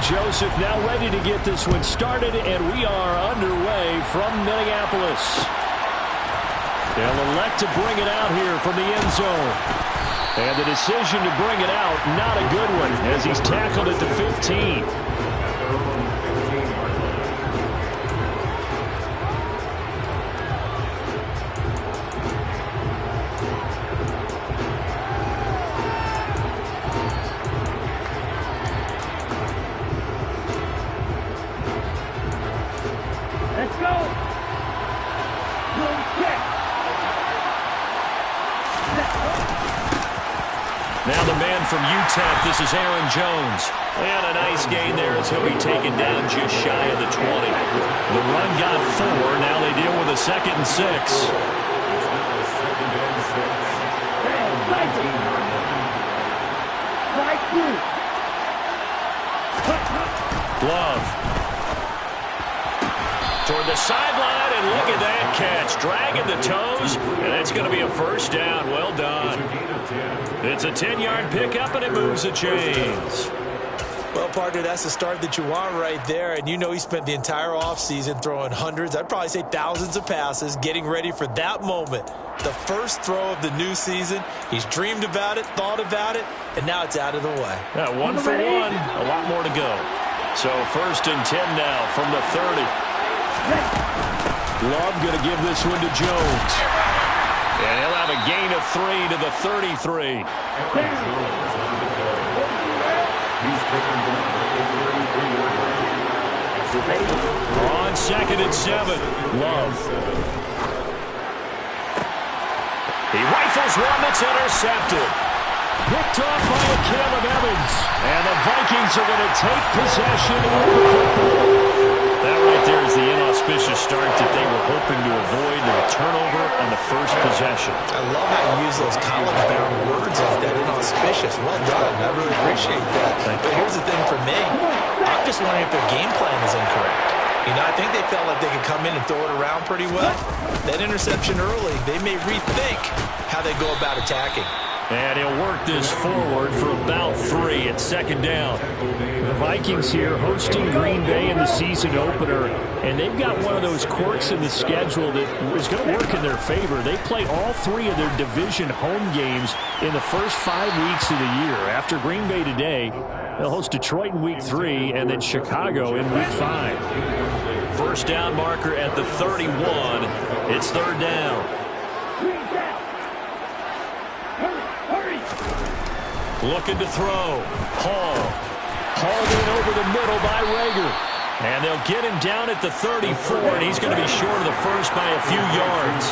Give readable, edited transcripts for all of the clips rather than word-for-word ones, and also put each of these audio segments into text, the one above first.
Joseph now ready to get this one started, and we are underway from Minneapolis. They'll elect to bring it out here from the end zone. And the decision to bring it out, not a good one, as he's tackled at the 15. Now the man from UTEP, this is Aaron Jones. And a nice gain there as he'll be taken down just shy of the 20. The run got 4. Now they deal with a 2nd and 6. Love. Toward the sideline, and look at that catch. Dragging the toes, and it's going to be a first down. Well done. It's a 10-yard pickup, and it moves the chains. Well, partner, that's the start that you want right there. And you know he spent the entire offseason throwing hundreds, I'd probably say thousands of passes, getting ready for that moment. The first throw of the new season. He's dreamed about it, thought about it, and now it's out of the way. Yeah, 1 for 1, a lot more to go. So 1st and 10 now from the 30. Love going to give this one to Jones. And he'll have a gain of 3 to the 33. On 2nd and 7, Love. He rifles one that's intercepted. Picked off by Caleb Evans. And the Vikings are going to take possession of the football. That right there is the inauspicious start that they were hoping to avoid, the turnover on the first possession. I love how you use those college-bound words like that, inauspicious. Well done. I really appreciate that. But here's the thing for me. I'm just wondering if their game plan is incorrect. You know, I think they felt like they could come in and throw it around pretty well. That interception early, they may rethink how they go about attacking. And he'll work this forward for about 3 at 2nd down. The Vikings here hosting Green Bay in the season opener, and they've got one of those quirks in the schedule that is going to work in their favor. They play all 3 of their division home games in the first 5 weeks of the year. After Green Bay today, they'll host Detroit in week 3 and then Chicago in week 5. First down marker at the 31. It's 3rd down. Looking to throw. Hall. Hauled in over the middle by Rager. And they'll get him down at the 34, and he's going to be short of the first by a few yards.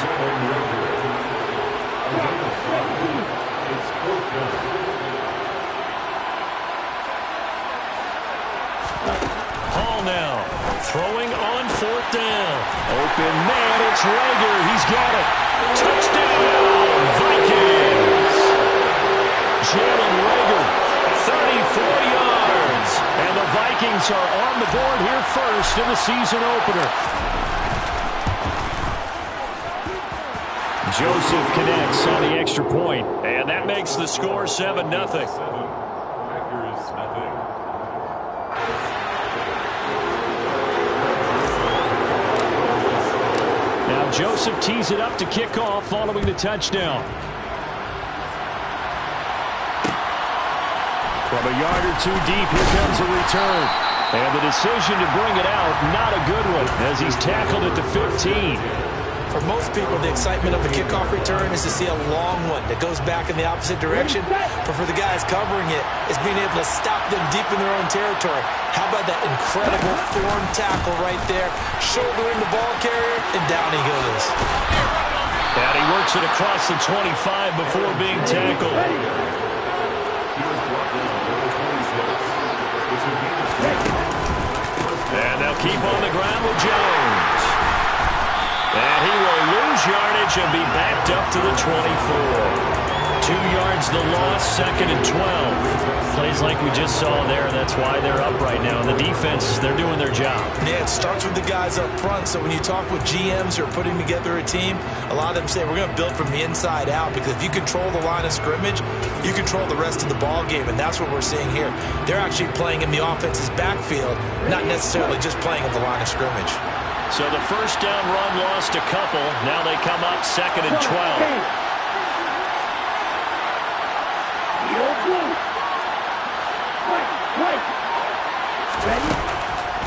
Hall now. Throwing on 4th down. Open man, it's Rager. He's got it. Touchdown, Vikings. Jalen Rager, 34 yards. and the Vikings are on the board here first in the season opener. Joseph connects on the extra point, and that makes the score 7-0. Now Joseph tees it up to kick off following the touchdown. From a yard or 2 deep, here comes a return. And the decision to bring it out, not a good one, as he's tackled at the 15. For most people, the excitement of a kickoff return is to see a long one that goes back in the opposite direction. But for the guys covering it, it's being able to stop them deep in their own territory. How about that incredible form tackle right there? Shoulder in the ball carrier, and down he goes. And he works it across the 25 before being tackled. And they'll keep on the ground with Jones. And he will lose yardage and be backed up to the 24. 2 yards the loss, 2nd and 12. Plays like we just saw there. That's why they're up right now. And the defense, they're doing their job. Yeah, it starts with the guys up front. So when you talk with GMs who are putting together a team, a lot of them say we're going to build from the inside out, because if you control the line of scrimmage, you control the rest of the ball game, and that's what we're seeing here. They're actually playing in the offense's backfield, not necessarily just playing at the line of scrimmage. So the first down run lost a couple. Now they come up 2nd and 12.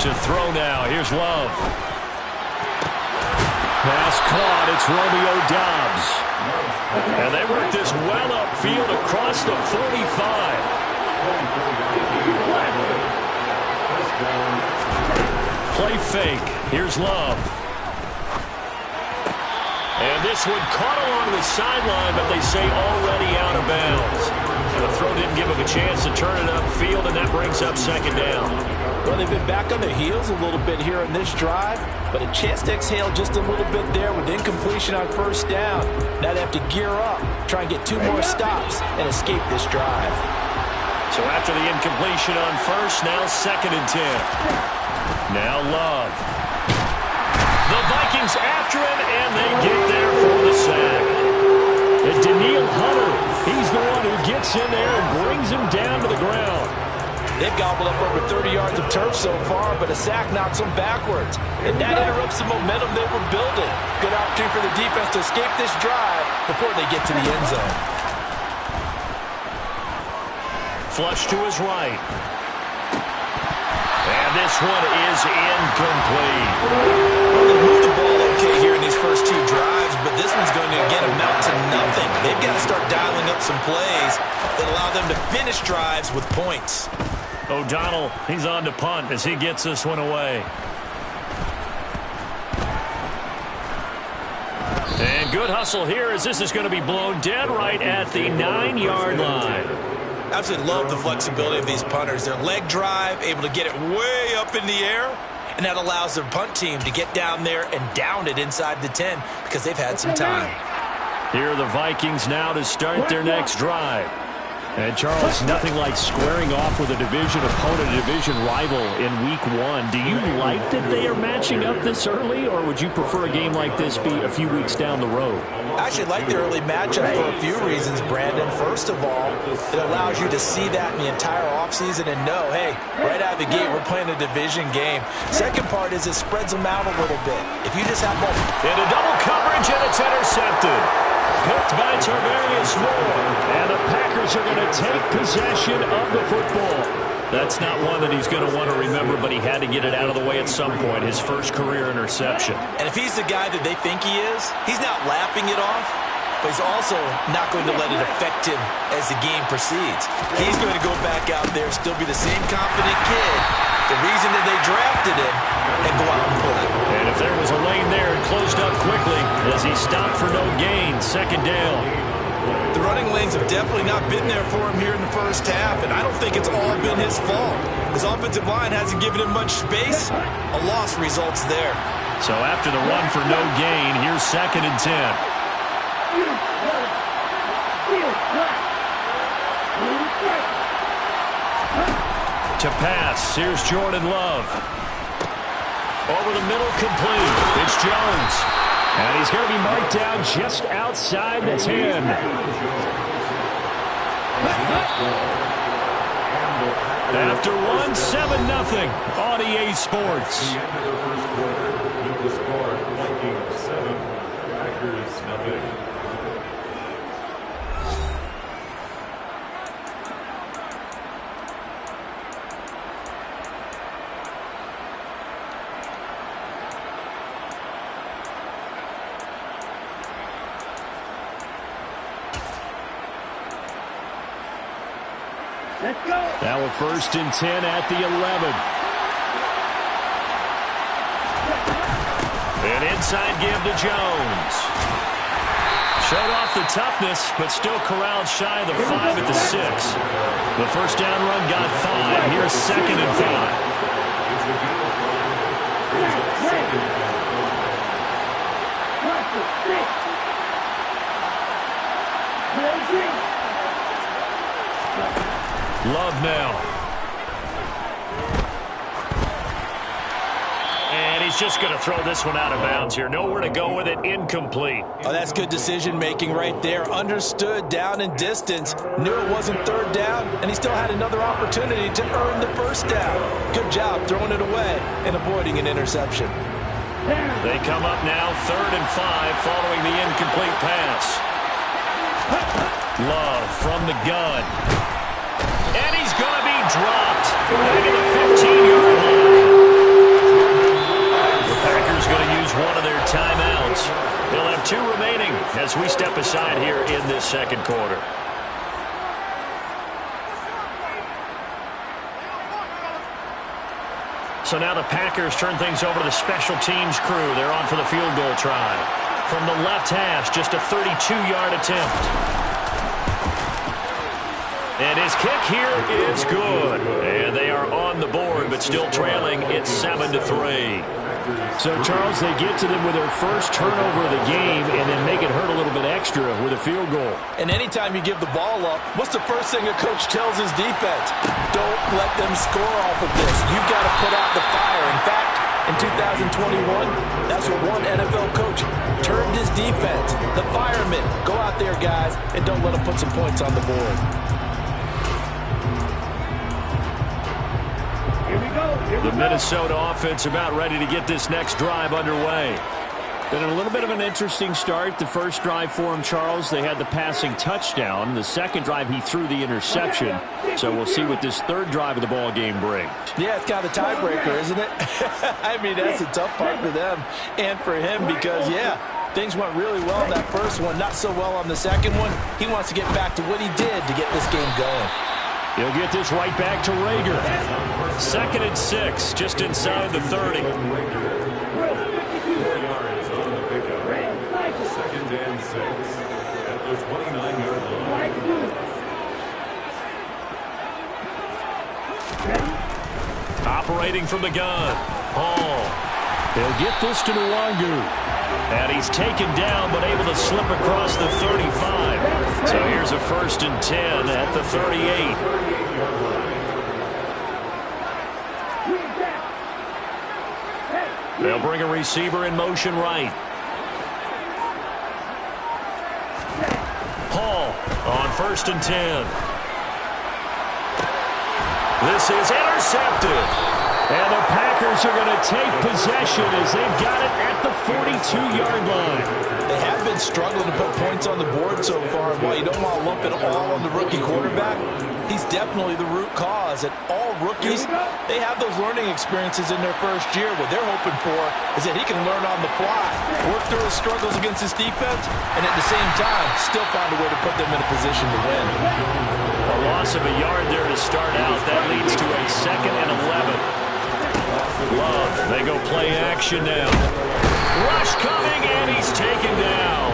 To throw now. Here's Love. Pass caught. It's Romeo Doubs. And they work this well upfield across the 45. Play fake. Here's Love. And this one caught along the sideline, but they say already out of bounds. The throw didn't give him a chance to turn it upfield, and that brings up 2nd down. Well, they've been back on their heels a little bit here in this drive, but a chance to exhale just a little bit there with incompletion on 1st down. Now they have to gear up, try and get 2 more stops, and escape this drive. So after the incompletion on 1st, now 2nd and 10. Now Love. The Vikings after him, and they get there for the sack. And Danielle Hunter, he's the one who gets in there and brings him down to the ground. They've gobbled up over 30 yards of turf so far, but a sack knocks them backwards. And that interrupts the momentum they were building. Good opportunity for the defense to escape this drive before they get to the end zone. Flush to his right. And this one is incomplete. Well, they moved the ball okay here in these first 2 drives, but this one's going to, again, amount to nothing. They've got to start dialing up some plays that allow them to finish drives with points. O'Donnell, he's on to punt as he gets this one away. And good hustle here as this is going to be blown dead right at the 9-yard line. I absolutely love the flexibility of these punters. Their leg drive, able to get it way up in the air, and that allows their punt team to get down there and down it inside the 10 because they've had some time. Here are the Vikings now to start their next drive. And, Charles, nothing like squaring off with a division opponent, a division rival in Week 1. Do you like that they are matching up this early, or would you prefer a game like this be a few weeks down the road? I actually like the early matchup for a few reasons, Brandon. First of all, it allows you to see that in the entire offseason and know, hey, right out of the gate, we're playing a division game. Second part is it spreads them out a little bit. If you just have both. And a double coverage, and it's intercepted. Picked by Tarvarius Moore. And the Packers are going to take possession of the football. That's not one that he's going to want to remember, but he had to get it out of the way at some point, his first career interception. And if he's the guy that they think he is, he's not laughing it off, but he's also not going to let it affect him as the game proceeds. He's going to go back out there, still be the same confident kid, the reason that they drafted him, and go out and play. And if there was a lane there, it closed up quickly as he stopped for no gain, 2nd down. The running lanes have definitely not been there for him here in the first half, and I don't think it's all been his fault. His offensive line hasn't given him much space. A loss results there. So after the run for no gain, here's 2nd and 10. To pass, here's Jordan Love. Over the middle, complete. It's Jones. And he's going to be marked down just outside the 10. After one, 7-0 on EA Sports. The end of the first quarter, with the score, Vikings 7, Packers 0. Now a 1st and 10 at the 11. An inside give to Jones. Showed off the toughness, but still corralled shy of the 5 at the 6. The first down run got 5. Here's 2nd and 5. Love now. And he's just going to throw this one out of bounds here. Nowhere to go with it. Incomplete. Oh, that's good decision-making right there. Understood down and distance. Knew it wasn't third down, and he still had another opportunity to earn the first down. Good job throwing it away and avoiding an interception. They come up now 3rd and 5 following the incomplete pass. Love from the gun. And he's going to be dropped. Back at the 15-yard line. Packers going to use one of their timeouts. They'll have 2 remaining as we step aside here in this second quarter. So now the Packers turn things over to the special teams crew. They're on for the field goal try. From the left hash, just a 32-yard attempt. And his kick here is good. And they are on the board, but still trailing. It's 7-3. So, Charles, they get to them with their first turnover of the game and then make it hurt a little bit extra with a field goal. And anytime you give the ball up, what's the first thing a coach tells his defense? Don't let them score off of this. You've got to put out the fire. In fact, in 2021, that's what one NFL coach termed his defense. The firemen. Go out there, guys, and don't let them put some points on the board. The Minnesota offense about ready to get this next drive underway. Been a little bit of an interesting start. The first drive for him, Charles, they had the passing touchdown. The second drive, he threw the interception. So we'll see what this third drive of the ball game brings. Yeah, it's kind of a tiebreaker, isn't it? I mean, that's a tough part for them and for him because, yeah, things went really well in that first one, not so well on the second one. He wants to get back to what he did to get this game going. He'll get this right back to Rager. 2nd and 6, just inside the 30. 2nd and 6 at the 29-yard line. Operating from the gun. Hall. They'll get this to Nwangu. And he's taken down, but able to slip across the 35. So here's a 1st and 10 at the 38. They'll bring a receiver in motion right. Hall on 1st and 10. This is intercepted. And the Packers are going to take possession as they've got it at the 42-yard line. They have been struggling to put points on the board so far. And while you don't want to lump it all on the rookie quarterback, he's definitely the root cause. And all rookies, they have those learning experiences in their first year. What they're hoping for is that he can learn on the fly, work through his struggles against his defense, and at the same time, still find a way to put them in a position to win. A loss of a yard there to start out. That leads to a 2nd and 11. Love, they go play action now. Rush coming, and he's taken down.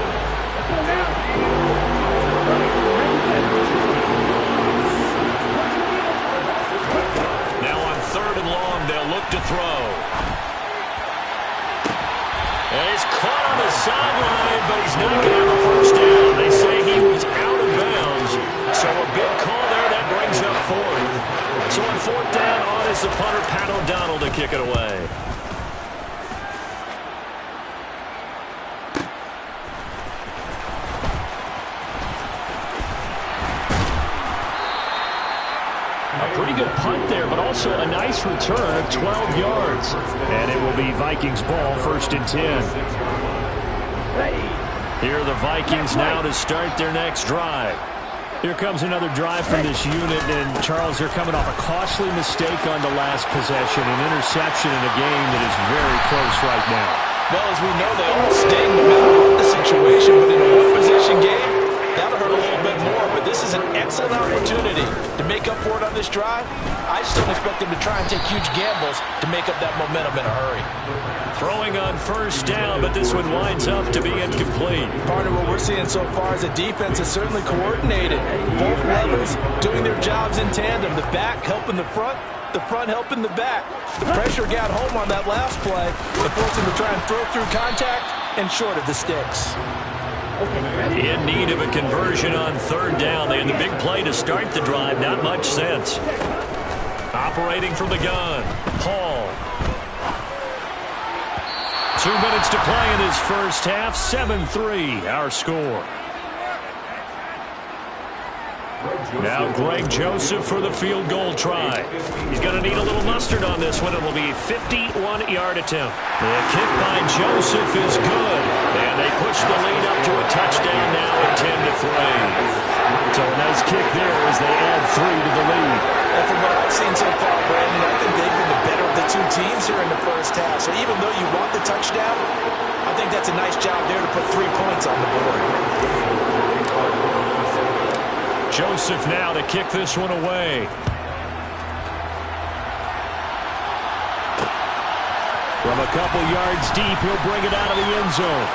Now on 3rd and long, they'll look to throw. And he's caught on the sideline, but he's not going to have a first down. They say he was out of bounds. So a big call there that brings up 4th. So on 4th down, on is the punter, Pat O'Donnell, to kick it away. A pretty good punt there, but also a nice return of 12 yards. And it will be Vikings ball, 1st and 10. Here are the Vikings now to start their next drive. Here comes another drive from this unit, and Charles, they're coming off a costly mistake on the last possession, an interception in a game that is very close right now. Well, as we know, they all sting no matter what the situation, but in a one-possession game, that'll hurt a little bit more, but this is an excellent opportunity to make up for it on this drive. I just don't expect them to try and take huge gambles to make up that momentum in a hurry. Throwing on 1st down, but this one winds up to be incomplete. Part of what we're seeing so far is the defense is certainly coordinated. Both levels doing their jobs in tandem. The back helping the front helping the back. The pressure got home on that last play. It forced them to try and throw through contact and short of the sticks. In need of a conversion on third down. They had the big play to start the drive. Not much sense. Operating from the gun, Hall. 2 minutes to play in this first half. 7-3, our score. Now Greg Joseph for the field goal try. He's going to need a little mustard on this one. It will be a 51-yard attempt. The kick by Joseph is good. And they push the lead up to a touchdown now at 10-3. So a nice kick there as they add 3 to the lead. And from what I've seen so far, Brandon, I think they've been the better of the two teams here in the first half. So even though you want the touchdown, I think that's a nice job there to put 3 points on the board. Joseph now to kick this one away. From a couple yards deep, he'll bring it out of the end zone.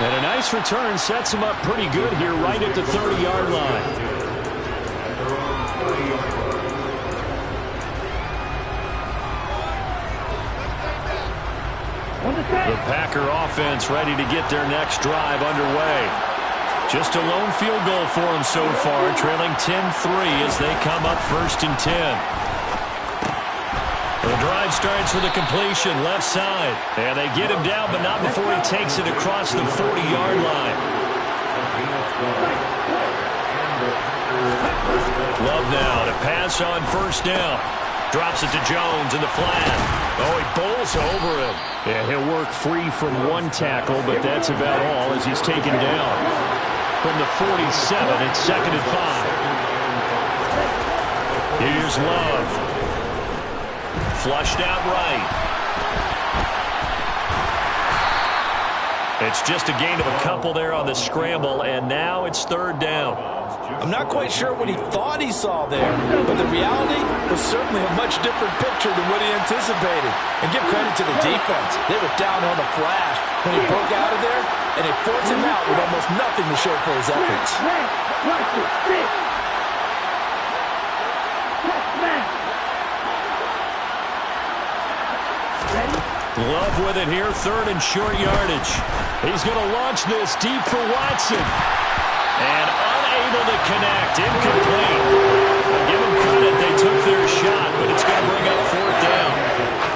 And a nice return sets him up pretty good here right at the 30-yard line. The Packer offense ready to get their next drive underway. Just a lone field goal for them so far, trailing 10-3 as they come up 1st and 10. The drive starts with a completion left side. And they get him down, but not before he takes it across the 40-yard line. Love now to pass on 1st down. Drops it to Jones in the flat. Oh, he bowls over him. Yeah, he'll work free from one tackle, but that's about all as he's taken down. From the 47, it's 2nd and 5. Here's Love. Flushed out right. It's just a gain of a couple there on the scramble, and now it's 3rd down. I'm not quite sure what he thought he saw there, but the reality was certainly a much different picture than what he anticipated. And give credit to the defense. They were down on the flash when he broke out of there, and they forced him out with almost nothing to show for his efforts. Love with it here, 3rd and short yardage. He's going to launch this deep for Watson. And unable to connect, incomplete. I'll give them credit, they took their shot, but it's going to bring up 4th down.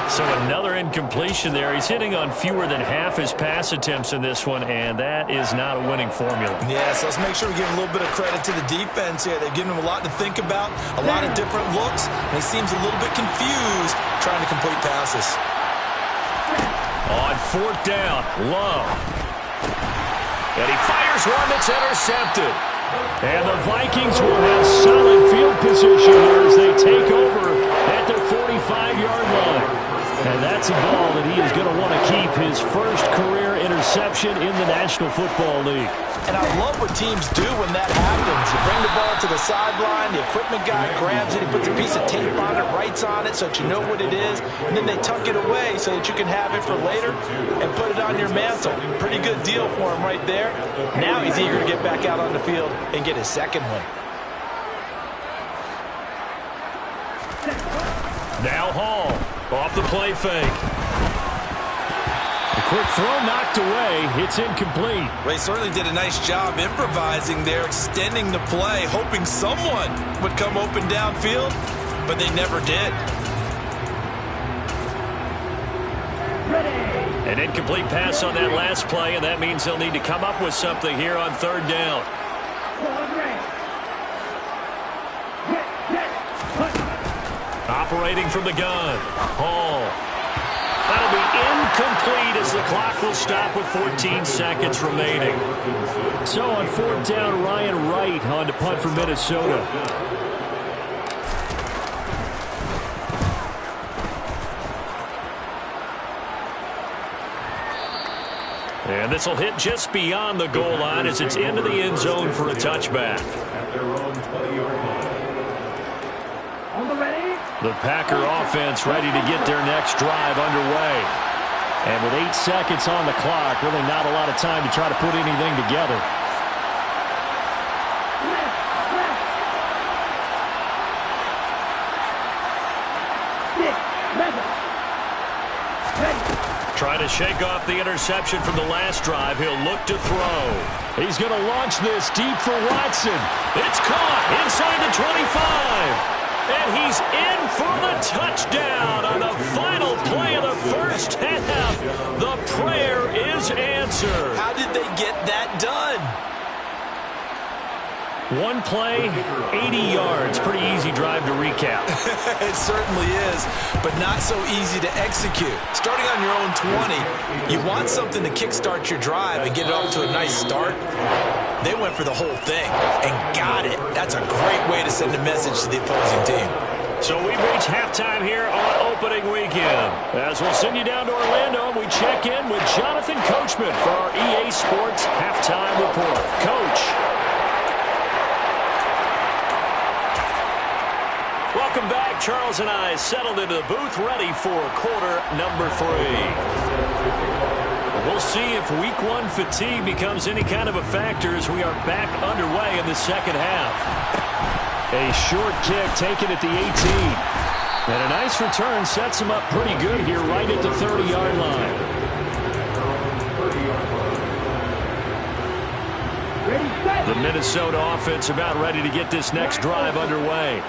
So another incompletion there. He's hitting on fewer than half his pass attempts in this one, and that is not a winning formula. Yeah, so let's make sure we give a little bit of credit to the defense here. They've given him a lot to think about, a lot of different looks, and he seems a little bit confused trying to complete passes. On 4th down, Love. And he fires one that's intercepted. And the Vikings will have solid field position here as they take over at their 45-yard line. And that's a ball that he is going to want to keep, his first career interception in the National Football League. And I love what teams do when that happens. You bring the ball to the sideline, the equipment guy grabs it, he puts a piece of tape on it, writes on it so that you know what it is, and then they tuck it away so that you can have it for later and put it on your mantle. Pretty good deal for him right there. Now he's eager to get back out on the field and get his second one. Now Hall, off the play fake. A quick throw knocked away. It's incomplete. Well, he certainly did a nice job improvising there, extending the play, hoping someone would come open downfield, but they never did. An incomplete pass on that last play, and that means they'll need to come up with something here on 3rd down. Operating from the gun, Hall. That'll be incomplete as the clock will stop with 14 seconds remaining. So on 4th down, Ryan Wright on to punt for Minnesota. And this will hit just beyond the goal line as it's into the end zone for a touchback. The Packer offense ready to get their next drive underway. And with 8 seconds on the clock, really not a lot of time to try to put anything together. Try to shake off the interception from the last drive, he'll look to throw. He's going to launch this deep for Watson. It's caught inside the 25. And he's in for the touchdown on the final play of the first half. The prayer is answered. How did they get that done? One play, 80 yards. Pretty easy drive to recap. It certainly is, but not so easy to execute. Starting on your own 20, you want something to kickstart your drive and get it off to a nice start. They went for the whole thing and got it. That's a great way to send a message to the opposing team. So we've reached halftime here on opening weekend. As we'll send you down to Orlando, we check in with Jonathan Coachman for our EA Sports Halftime Report. Coach. Welcome back. Charles and I settled into the booth, ready for quarter number 3. We'll see if week 1 fatigue becomes any kind of a factor as we are back underway in the second half. A short kick taken at the 18. And a nice return sets him up pretty good here right at the 30-yard line. The Minnesota offense about ready to get this next drive underway.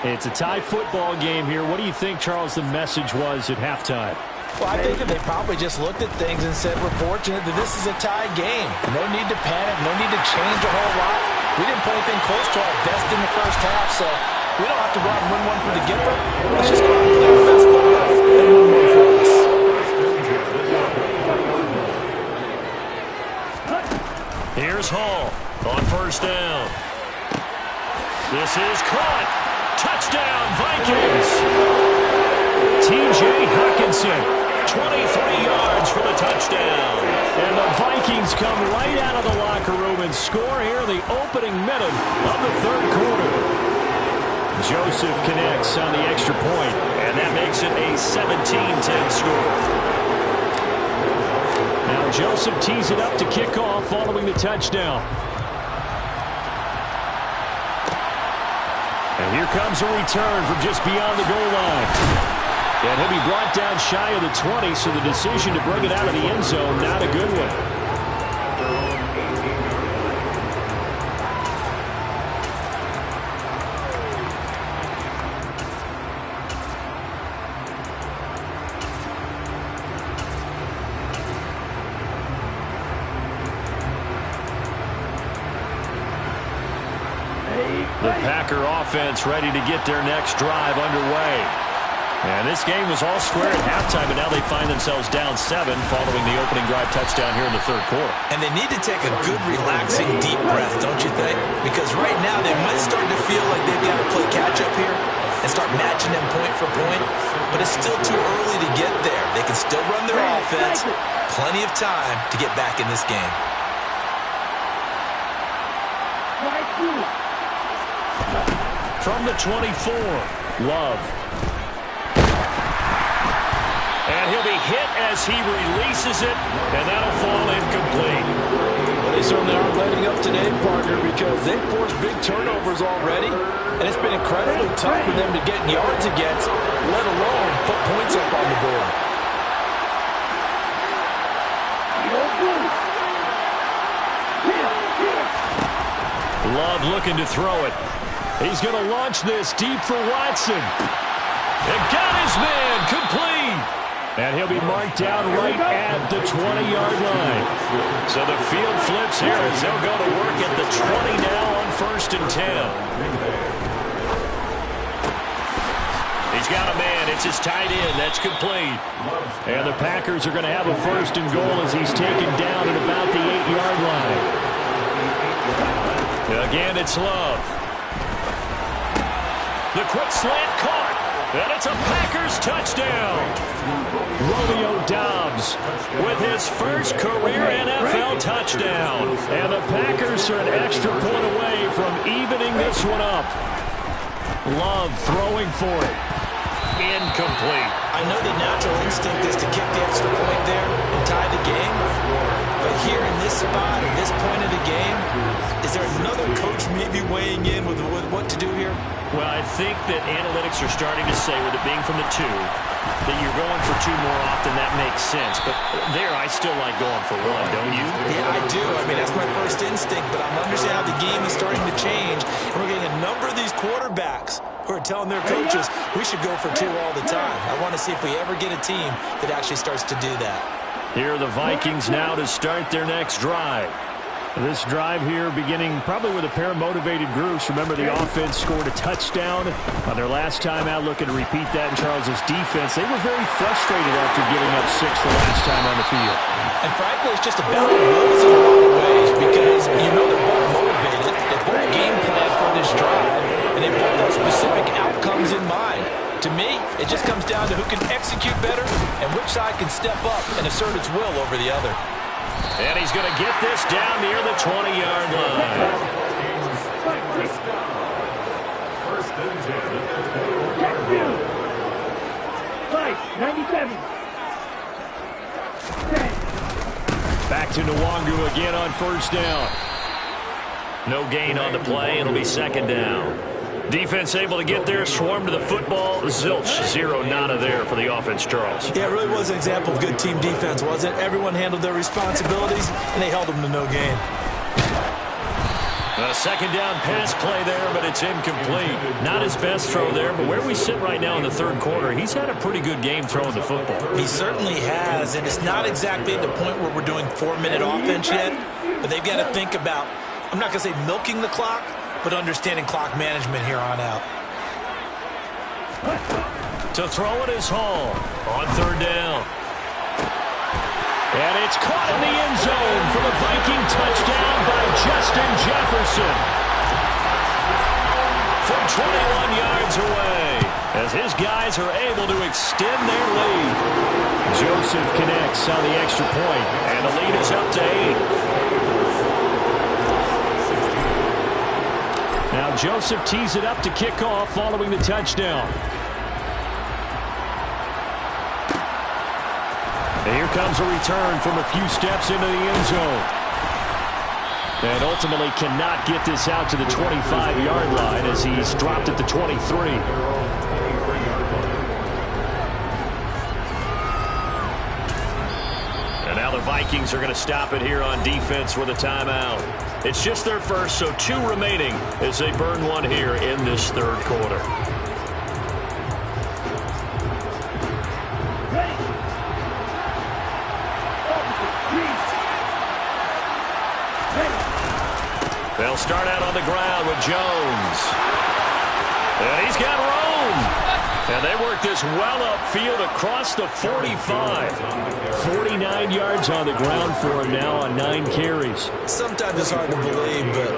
It's a tie football game here. What do you think, Charles, the message was at halftime? Well, I think that they probably just looked at things and said, we're fortunate that this is a tie game. No need to panic, no need to change a whole lot. We didn't play anything close to our best in the first half, so we don't have to go out and win one for the Gipper. Let's just go out and play our best football and win one for us. Here's Hall on first down. This is caught. Touchdown, Vikings. T.J. Hockenson, 23 yards for the touchdown. And the Vikings come right out of the locker room and score here in the opening minute of the third quarter. Joseph connects on the extra point, and that makes it a 17-10 score. Now Joseph tees it up to kick off following the touchdown. And here comes a return from just beyond the goal line. And he'll be brought down shy of the 20, so the decision to bring it out of the end zone, not a good one. The Packer offense ready to get their next drive underway. And this game was all square at halftime, but now they find themselves down 7 following the opening drive touchdown here in the third quarter. And they need to take a good, relaxing, deep breath, don't you think? Because right now they might start to feel like they've got to play catch-up here and start matching them point for point. But it's still too early to get there. They can still run their offense. Plenty of time to get back in this game. From the 24, Love. And he'll be hit as he releases it, and that'll fall incomplete. They certainly aren't letting up today, partner, because they've forced big turnovers already, and it's been incredibly tough for them to get yards against, let alone put points up on the board. Love looking to throw it. He's going to launch this deep for Watson. And got his man complete. And he'll be marked down right at the 20-yard line. So the field flips here as they'll go to work at the 20 now on 1st and 10. He's got a man. It's his tight end. That's complete. And the Packers are going to have a 1st and goal as he's taken down at about the 8-yard line. Again, it's Love. The quick slant caught. And it's a Packers touchdown. Romeo Doubs with his first career NFL touchdown. And the Packers are an extra point away from evening this one up. Love throwing for it. Incomplete. I know the natural instinct is to kick the extra point there and tie the game. But here in this spot, at this point of the game, is there another coach maybe weighing in with what to do here? Well, I think that analytics are starting to say, with it being from the 2, that you're going for 2 more often. That makes sense. But there, I still like going for 1, don't you? Yeah, I do. I mean, that's my first instinct, but I'm understanding how the game is starting to change. And we're getting a number of these quarterbacks who are telling their coaches, we should go for 2 all the time. I want to see if we ever get a team that actually starts to do that. Here are the Vikings now to start their next drive. This drive here beginning probably with a pair of motivated groups. Remember, the offense scored a touchdown on their last time out, looking to repeat that in Charles' defense. They were very frustrated after giving up 6 the last time on the field. And frankly, it's just about the rules in a lot of ways because you know they're both motivated. They both game plan for this drive, and they both have specific outcomes in mind. To me, it just comes down to who can execute better and which side can step up and assert its will over the other. And he's going to get this down near the 20-yard line. First and 10. Back to Nwangu again on first down. No gain on the play. It'll be second down. Defense able to get there, swarm to the football. Zilch, 0 nada there for the offense, Charles. Yeah, it really was an example of good team defense, wasn't it? Everyone handled their responsibilities, and they held them to no gain. A second down pass play there, but it's incomplete. Not his best throw there, but where we sit right now in the third quarter, he's had a pretty good game throwing the football. He certainly has, and it's not exactly at the point where we're doing 4-minute offense yet, but they've got to think about, I'm not going to say milking the clock, but understanding clock management here on out. To throw it is Hall on third down. And it's caught in the end zone for the Viking touchdown by Justin Jefferson. From 21 yards away, as his guys are able to extend their lead. Joseph connects on the extra point, and the lead is up to 8. Now Joseph tees it up to kick off following the touchdown. And here comes a return from a few steps into the end zone. And ultimately cannot get this out to the 25-yard line as he's dropped at the 23. And now the Vikings are going to stop it here on defense with a timeout. It's just their first, so 2 remaining as they burn 1 here in this third quarter. They'll start out on the ground with Jones. And he's got room. And they work this well upfield across the 45. 49 yards on the ground for him now on 9 carries. Sometimes it's hard to believe, but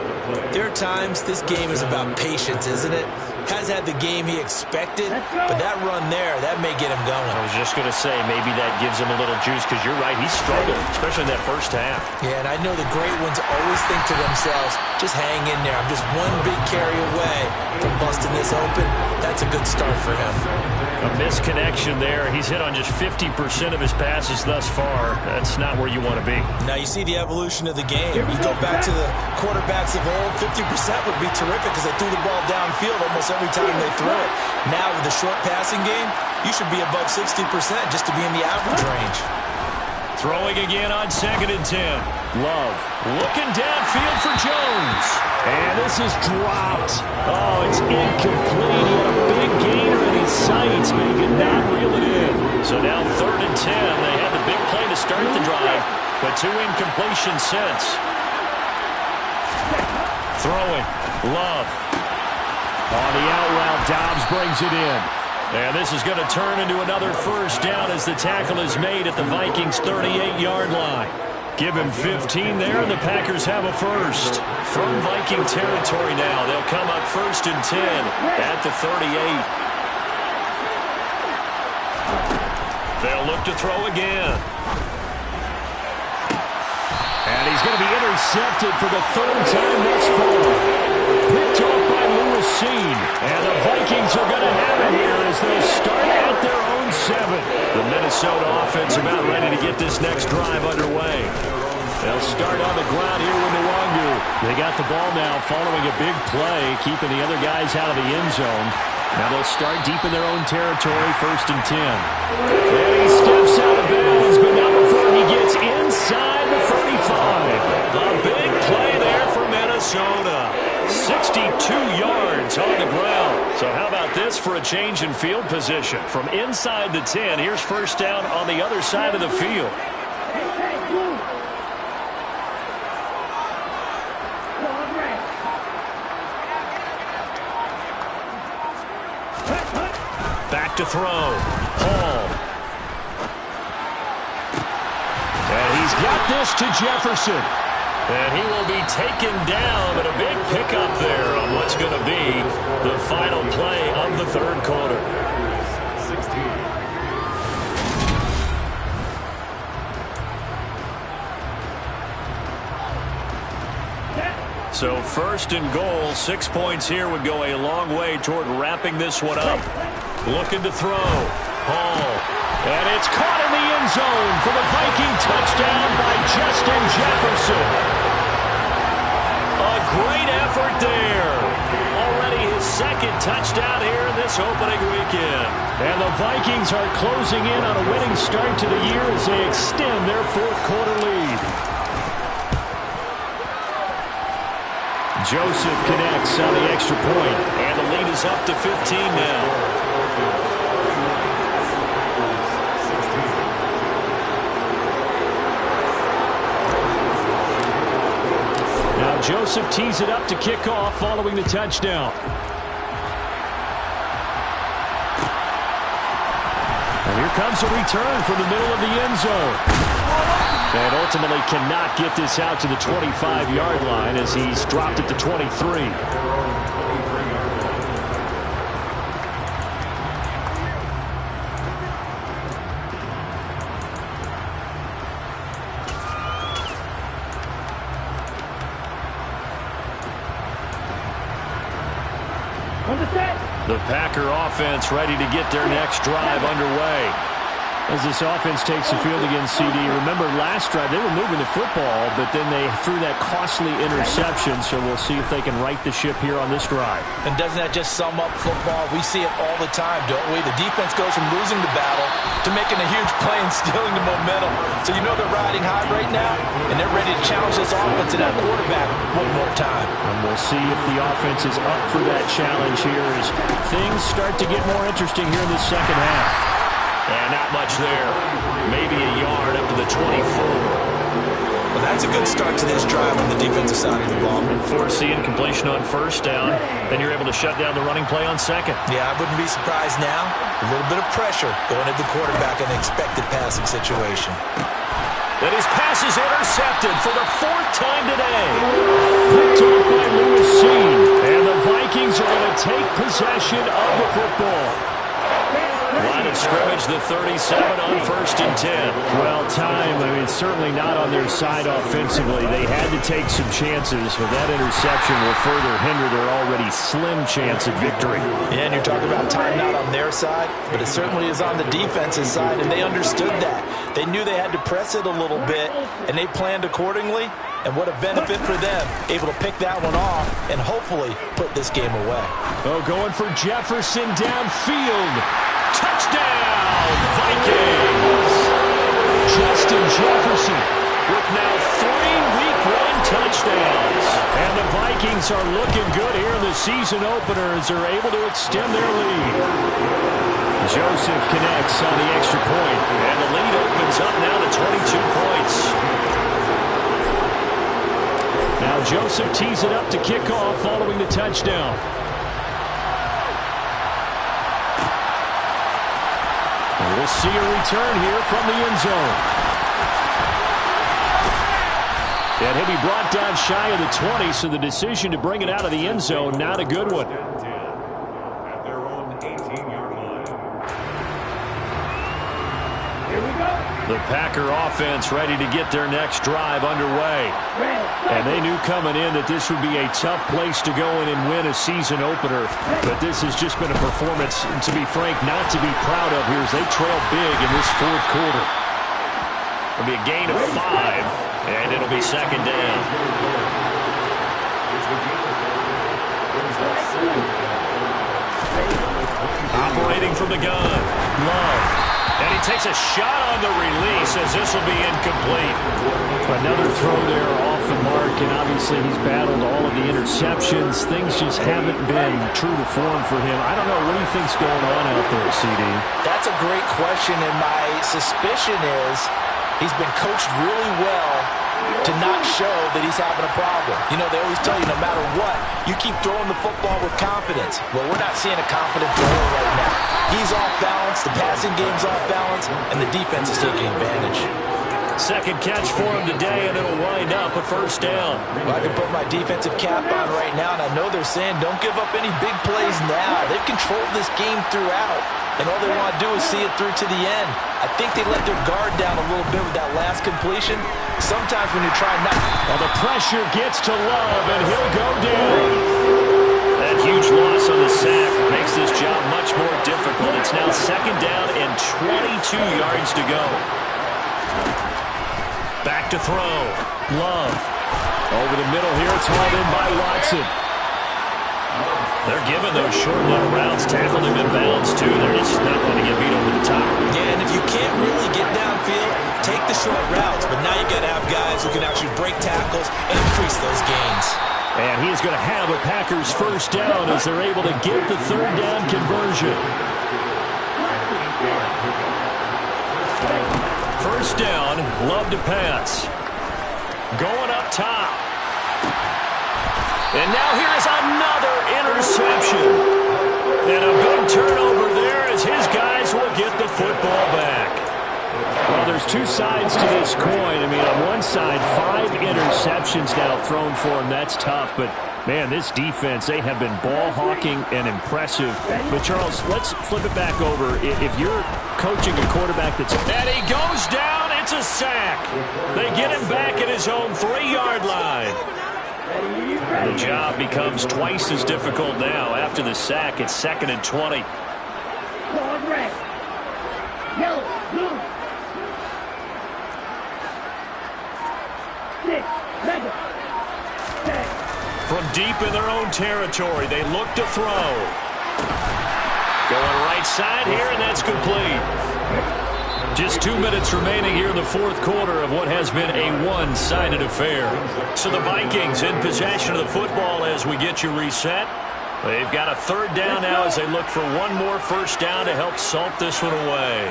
there are times this game is about patience, isn't it? Has had the game he expected, but that run there, that may get him going. I was just going to say, maybe that gives him a little juice, because you're right, he struggled, especially in that first half. Yeah, and I know the great ones always think to themselves, just hang in there. I'm just one big carry away from busting this open. That's a good start for him. A misconnection there. He's hit on just 50% of his passes thus far. That's not where you want to be. Now you see the evolution of the game. You go back to the quarterbacks of old, 50% would be terrific because they threw the ball downfield almost every time they threw it. Now with the short passing game, you should be above 60% just to be in the average range. Throwing again on 2nd and 10. Love looking downfield for Jones. And this is dropped. Oh, it's incomplete. He had a big gainer in his sights, but he could not reel it in. So now 3rd and 10. They had the big play to start the drive, but 2 incompletions since. Throwing. Love. On the out route, Dobbs brings it in. And this is going to turn into another first down as the tackle is made at the Vikings' 38-yard line. Give him 15 there, and the Packers have a first. From Viking territory now, they'll come up 1st and 10 at the 38. They'll look to throw again. And he's going to be intercepted for the 3rd time thus far. Picked off by Lewis Cine. And the Vikings are going to have it here as they start at their own 7. The Minnesota offense about ready to get this next drive underway. They'll start on the ground here with Nwangu. They got the ball now following a big play, keeping the other guys out of the end zone. Now they'll start deep in their own territory, 1st and 10. And he steps out of bounds, but not before he gets inside the 35. A big play there for Minnesota. 62 yards on the ground. So how about this for a change in field position? From inside the 10, here's first down on the other side of the field. Back to throw. Hall. And he's got this to Jefferson. And he will be taken down, but a big pickup there on what's going to be the final play of the 3rd quarter. 16. So 1st and goal, 6 points here would go a long way toward wrapping this one up. Looking to throw. Hall. And it's caught in the end zone for the Viking touchdown by Justin Jefferson. A great effort there. Already his 2nd touchdown here in this opening weekend. And the Vikings are closing in on a winning start to the year as they extend their 4th quarter lead. Joseph connects on the extra point. And the lead is up to 15 now. Now Joseph tees it up to kick off following the touchdown. And here comes a return from the middle of the end zone. And ultimately cannot get this out to the 25-yard line as he's dropped it to 23. The Packer offense ready to get their next drive underway. As this offense takes the field against CD, remember last drive they were moving the football, but then they threw that costly interception, so we'll see if they can right the ship here on this drive. And doesn't that just sum up football? We see it all the time, don't we? The defense goes from losing the battle to making a huge play and stealing the momentum. So you know they're riding high right now, and they're ready to challenge this offense and that quarterback one more time. And we'll see if the offense is up for that challenge here as things start to get more interesting here in the second half. And not much there. Maybe a yard up to the 24. Well, that's a good start to this drive on the defensive side of the ball. And force the incompletion on 1st down. Then you're able to shut down the running play on 2nd. Yeah, I wouldn't be surprised now. A little bit of pressure going at the quarterback in an expected passing situation. Then his pass is intercepted for the 4th time today. Picked up by Lewis Cine. And the Vikings are going to take possession of the football. Line of scrimmage, the 37 on 1st and 10. Well, time, it's certainly not on their side offensively. They had to take some chances, but that interception will further hinder their already slim chance at victory. Yeah, and you're talking about time not on their side, but it certainly is on the defensive side, and they understood that. They knew they had to press it a little bit, and they planned accordingly, and what a benefit for them, able to pick that one off and hopefully put this game away. Oh, going for Jefferson downfield. Touchdown, Vikings! Justin Jefferson with now 3 Week 1 touchdowns. And the Vikings are looking good here in the season opener as they're able to extend their lead. Joseph connects on the extra point. And the lead opens up now to 22 points. Now Joseph tees it up to kick off following the touchdown. We'll see a return here from the end zone. And he'll be brought down shy of the 20, so the decision to bring it out of the end zone, not a good one. At their own 18-yard line. Here we go. The Packer offense ready to get their next drive underway. And they knew coming in that this would be a tough place to go in and win a season opener. But this has just been a performance, to be frank, not to be proud of here as they trail big in this 4th quarter. It'll be a gain of 5, and it'll be 2nd down. Operating from the gun. Love. And he takes a shot on the release as this will be incomplete. Another throw there off the mark, and obviously he's battled all of the interceptions. Things just haven't been true to form for him. I don't know. What do you think's going on out there, CD? That's a great question, and my suspicion is he's been coached really well to not show that he's having a problem. You know, they always tell you no matter what, you keep throwing the football with confidence. Well, we're not seeing a confident thrower right now. He's off balance, the passing game's off balance, and the defense is taking advantage. Second catch for him today, and it'll wind up a first down. Well, I can put my defensive cap on right now, and I know they're saying don't give up any big plays now. They've controlled this game throughout, and all they want to do is see it through to the end. I think they let their guard down a little bit with that last completion. Sometimes when you're trying not... Well, the pressure gets to Love, and he'll go down. That huge loss on the sack makes this job much more difficult. It's now second down and 22 yards to go. Back to throw. Love. Over the middle here, it's hauled in by Watson. They're giving those short little routes, tackled him in bounds, too. They're just not going to get beat over the top. Yeah, and if you can't really get downfield, take the short routes. But now you got to have guys who can actually break tackles and increase those gains. And he's going to have a Packers first down as they're able to get the third down conversion. First down, Love to pass. Going up top. And now here is another interception. And a big turnover there as his guys will get the football back. Well, there's two sides to this coin. I mean, on one side, 5 interceptions now thrown for him. That's tough. But, man, this defense, they have been ball hawking and impressive. But, Charles, let's flip it back over. If you're coaching a quarterback that's... And he goes down. It's a sack. They get him back at his own 3-yard line. And the job becomes twice as difficult now. After the sack, it's 2nd and 20. From deep in their own territory, they look to throw. Going right side here, and that's complete. Just 2 minutes remaining here in the fourth quarter of what has been a one-sided affair. So the Vikings in possession of the football as we get you reset. They've got a third down now as they look for one more first down to help salt this one away.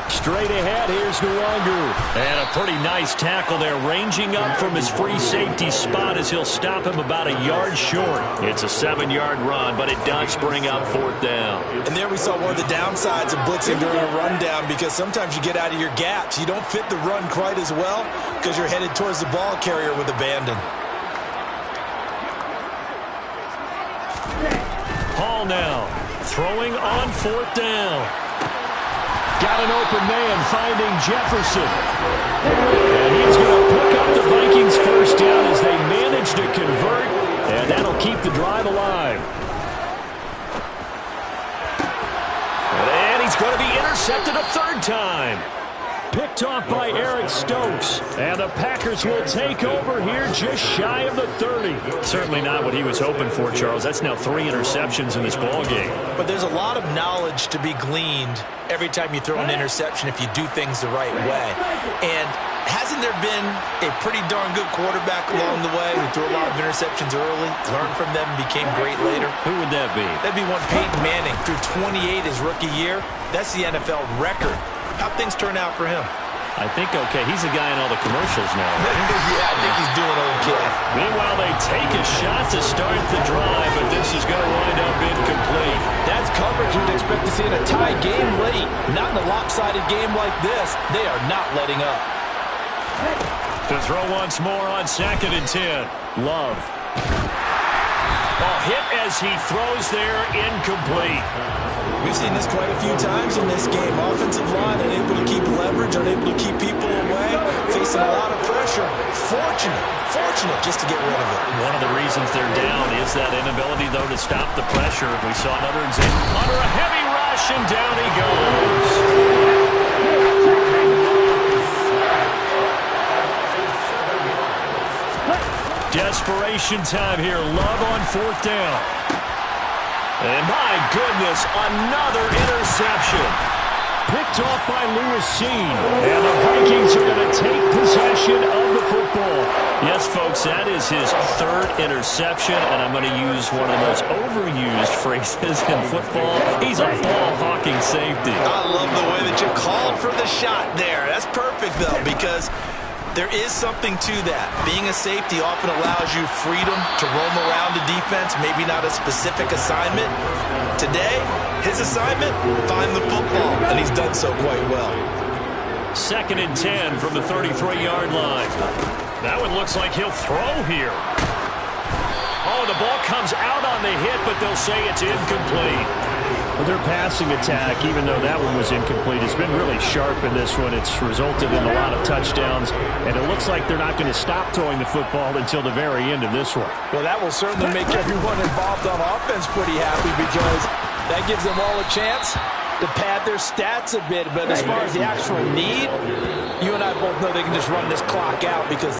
Straight ahead, here's Nwangu. And a pretty nice tackle there, ranging up from his free safety spot as he'll stop him about a yard short. It's a 7-yard run, but it does bring up fourth down. And there we saw one of the downsides of blitzing during a rundown, because sometimes you get out of your gaps. You don't fit the run quite as well because you're headed towards the ball carrier with abandon. Hall now, throwing on fourth down. Got an open man finding Jefferson. And he's going to pick up the Vikings first down as they manage to convert. And that'll keep the drive alive. And he's going to be intercepted a third time. Picked off by Eric Stokes. And the Packers will take over here just shy of the 30. Certainly not what he was hoping for, Charles. That's now 3 interceptions in this ballgame. But there's a lot of knowledge to be gleaned every time you throw an interception if you do things the right way. And hasn't there been a pretty darn good quarterback along the way who threw a lot of interceptions early, learned from them, and became great later? Who would that be? That'd be one Peyton Manning. Threw 28 his rookie year. That's the NFL record. How'd things turn out for him? I think okay. He's the guy in all the commercials now. Yeah, I think he's doing okay. Meanwhile, they take a shot to start the drive, but this is going to wind up incomplete. That's coverage you'd expect to see in a tie game late. Not in a lopsided game like this. They are not letting up. To throw once more on 2nd and 10. Love. Hit as he throws there, incomplete. We've seen this quite a few times in this game. Offensive line unable to keep leverage, unable to keep people away, facing a lot of pressure. Fortunate just to get rid of it. One of the reasons they're down is that inability, though, to stop the pressure. We saw another example. Under a heavy rush, and down he goes. Consolation time here. Love on 4th down. And my goodness, another interception. Picked off by Lewis Cine. And the Vikings are going to take possession of the football. Yes, folks, that is his 3rd interception, and I'm going to use one of the most overused phrases in football. He's a ball-hawking safety. I love the way that you called for the shot there. That's perfect, though, because there is something to that. Being a safety often allows you freedom to roam around the defense, maybe not a specific assignment. Today, his assignment, find the football, and he's done so quite well. 2nd and 10 from the 33-yard line. That one looks like he'll throw here. Oh, the ball comes out on the hit, but they'll say it's incomplete. Well, their passing attack, even though that one was incomplete, has been really sharp in this one. It's resulted in a lot of touchdowns, and it looks like they're not going to stop throwing the football until the very end of this one. Well, that will certainly make everyone involved on offense pretty happy because that gives them all a chance to pad their stats a bit. But as far as the actual need, you and I both know they can just run this clock out because